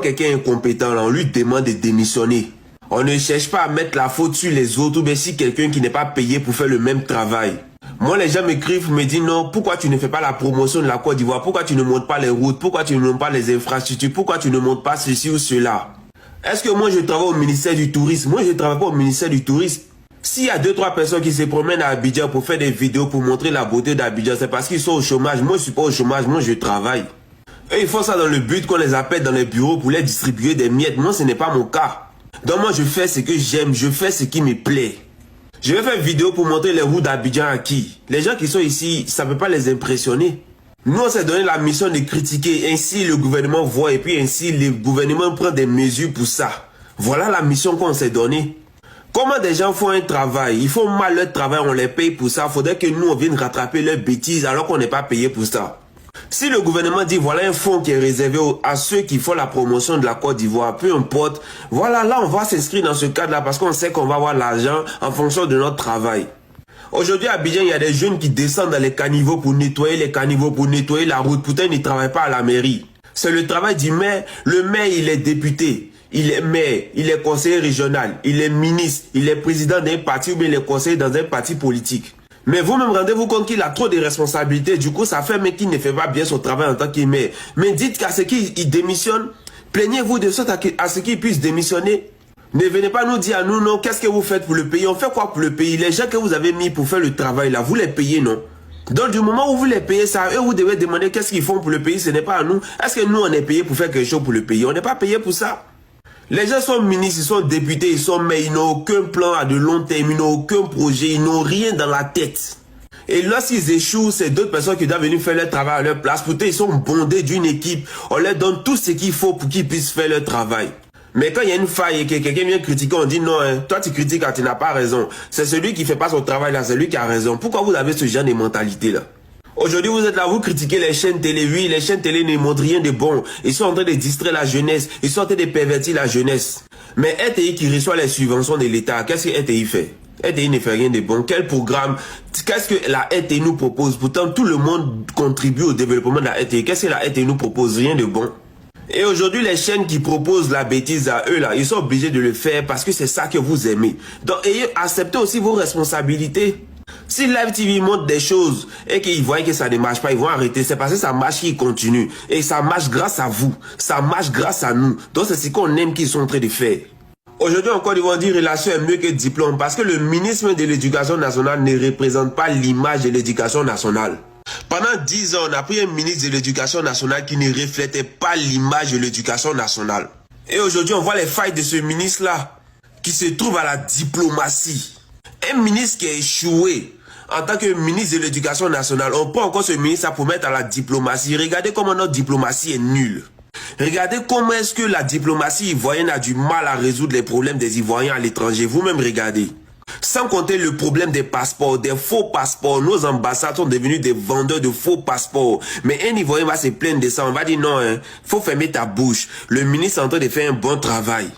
quelqu'un est incompétent, là, on lui demande de démissionner. On ne cherche pas à mettre la faute sur les autres ou bien si quelqu'un qui n'est pas payé pour faire le même travail. Moi, les gens m'écrivent, me disent non, pourquoi tu ne fais pas la promotion de la Côte d'Ivoire? Pourquoi tu ne montes pas les routes? Pourquoi tu ne montes pas les infrastructures? Pourquoi tu ne montes pas ceci ou cela? Est-ce que moi je travaille au ministère du Tourisme? Moi je ne travaille pas au ministère du Tourisme. S'il y a 2-3 personnes qui se promènent à Abidjan pour faire des vidéos pour montrer la beauté d'Abidjan, c'est parce qu'ils sont au chômage. Moi je ne suis pas au chômage, moi je travaille. Et ils font ça dans le but qu'on les appelle dans les bureaux pour les distribuer des miettes. Moi ce n'est pas mon cas. Donc moi je fais ce que j'aime, je fais ce qui me plaît. Je vais faire une vidéo pour montrer les routes d'Abidjan à qui? Les gens qui sont ici, ça ne peut pas les impressionner. Nous, on s'est donné la mission de critiquer, ainsi le gouvernement voit et puis ainsi le gouvernement prend des mesures pour ça. Voilà la mission qu'on s'est donnée. Comment des gens font un travail? Ils font mal leur travail, on les paye pour ça. Il faudrait que nous, on vienne rattraper leurs bêtises alors qu'on n'est pas payé pour ça. Si le gouvernement dit voilà un fonds qui est réservé à ceux qui font la promotion de la Côte d'Ivoire, peu importe, voilà, là on va s'inscrire dans ce cadre-là parce qu'on sait qu'on va avoir l'argent en fonction de notre travail. Aujourd'hui à Abidjan, il y a des jeunes qui descendent dans les caniveaux pour nettoyer les caniveaux, pour nettoyer la route. Pourtant, ils ne travaillent pas à la mairie. C'est le travail du maire. Le maire, il est député, il est maire, il est conseiller régional, il est ministre, il est président d'un parti ou bien il est conseiller dans un parti politique. Mais vous-même rendez-vous compte qu'il a trop de responsabilités. Du coup, ça fait mais qu'il ne fait pas bien son travail en tant que maire. Mais dites qu'à ce qu'il démissionne, plaignez-vous de sorte à ce qu'il puisse démissionner. Ne venez pas nous dire à nous, non, qu'est-ce que vous faites pour le pays? On fait quoi pour le pays? Les gens que vous avez mis pour faire le travail là, vous les payez, non? Donc du moment où vous les payez ça, eux vous devez demander qu'est-ce qu'ils font pour le pays, ce n'est pas à nous. Est-ce que nous on est payé pour faire quelque chose pour le pays? On n'est pas payé pour ça. Les gens sont ministres, ils sont députés, ils sont maires, ils n'ont aucun plan à de long terme, ils n'ont aucun projet, ils n'ont rien dans la tête. Et lorsqu'ils échouent, c'est d'autres personnes qui doivent venir faire leur travail à leur place. Pourtant, ils sont bondés d'une équipe. On leur donne tout ce qu'il faut pour qu'ils puissent faire leur travail. Mais quand il y a une faille et que quelqu'un vient critiquer, on dit non, hein, toi tu critiques quand tu n'as pas raison. C'est celui qui ne fait pas son travail là, c'est lui qui a raison. Pourquoi vous avez ce genre de mentalité là? Aujourd'hui vous êtes là, vous critiquez les chaînes télé. Oui, les chaînes télé ne montrent rien de bon. Ils sont en train de distraire la jeunesse. Ils sont en train de pervertir la jeunesse. Mais RTI qui reçoit les subventions de l'État, qu'est-ce que RTI fait? RTI ne fait rien de bon. Quel programme? Qu'est-ce que la RTI nous propose? Pourtant tout le monde contribue au développement de la RTI. Qu'est-ce que la RTI nous propose? Rien de bon. Et aujourd'hui, les chaînes qui proposent la bêtise à eux, là, ils sont obligés de le faire parce que c'est ça que vous aimez. Donc, acceptez aussi vos responsabilités. Si Live TV montre des choses et qu'ils voient que ça ne marche pas, ils vont arrêter. C'est parce que ça marche qu'ils continuent. Et ça marche grâce à vous. Ça marche grâce à nous. Donc, c'est ce qu'on aime qu'ils sont en train de faire. Aujourd'hui, encore, ils vont dire relation est mieux que diplôme parce que le ministre de l'Éducation nationale ne représente pas l'image de l'éducation nationale. Pendant 10 ans, on a pris un ministre de l'Éducation nationale qui ne reflétait pas l'image de l'Éducation nationale. Et aujourd'hui, on voit les failles de ce ministre-là, qui se trouve à la diplomatie. Un ministre qui a échoué en tant que ministre de l'Éducation nationale, on prend encore ce ministre pour mettre à la diplomatie. Regardez comment notre diplomatie est nulle. Regardez comment est-ce que la diplomatie ivoirienne a du mal à résoudre les problèmes des Ivoiriens à l'étranger. Vous-même regardez. Sans compter le problème des passeports, des faux passeports. Nos ambassades sont devenus des vendeurs de faux passeports. Mais un Ivoirien va se plaindre de ça. On va dire non, faut fermer ta bouche. Le ministre est en train de faire un bon travail.